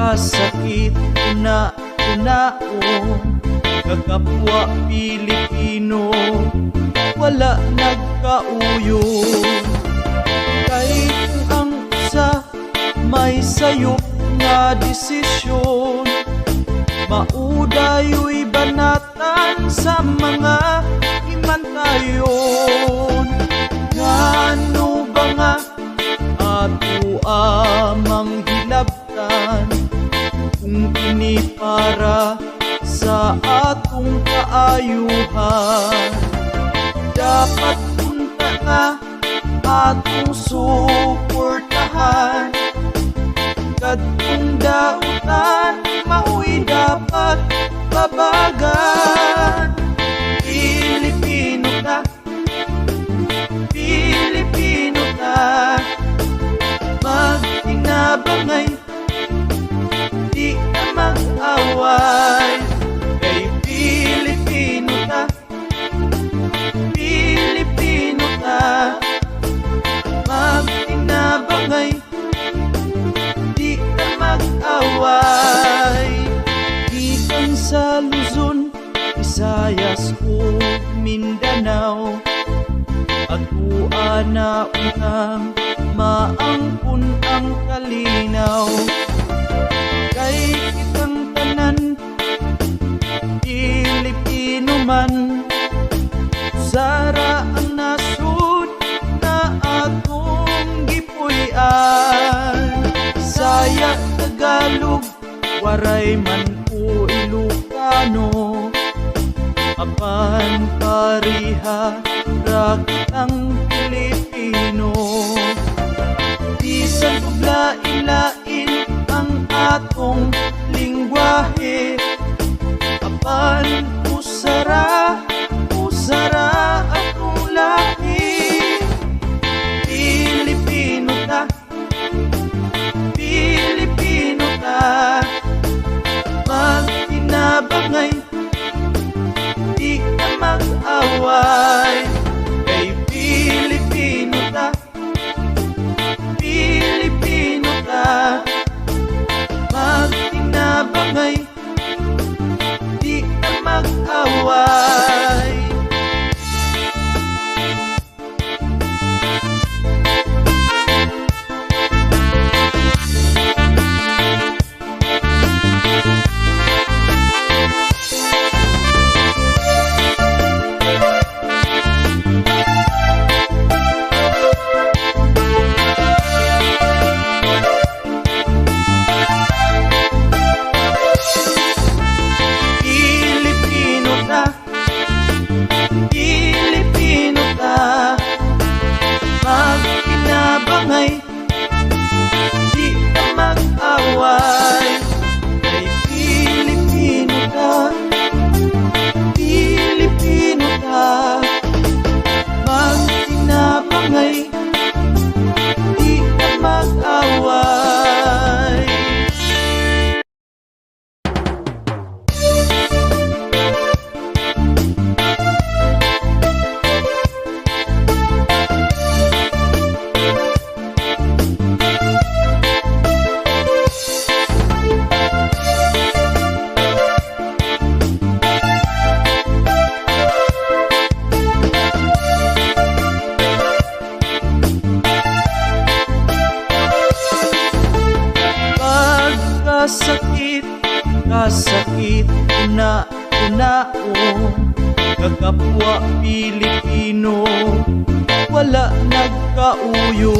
kasakit una-unaon, kakapwa Pilipino wala nagkauyo. Kahit ang usa may sayop nga desisyon, maudayo'y banatan sa mga himantayon. Ngano ba nga ato amang hilabtan, kung kini para sa atong kaayuhan? Dapat punta nga atong suportahan, kadtong dautan mao'y dapat babagan. Pilipino ka, Pilipino ka, magtinabangay, di ka mag-away. Kay Pilipino ka, Pilipino ka, magtinabangay, di ka mag-away. Gikan sa Luzon, Visayas o Mindanao, atua na unang maangkon ang kalinaw. Kay kitang tanan Pilipino man, sara ang nasud na atong gipuy-an. Bisaya, Tagalog, waray man o Ilocano, apan pariha ra kitang Pilipino. Bisan ug lain-lain ang atong lingwahe, apan usara atong lahi. Pilipino ka, Pilipino ka, magtinabangay, di ka mag-away. Kay Pilipino ka, Pilipino ka, magtinabangay, di ka mag-away. Pilipino ka, magtinabangay, di ka mag-away. Kay Pilipino ka, Pilipino ka, magtinabangay, di ka mag-away. Kasakit una-unaon, kakapwa Pilipino wala nagkauyo.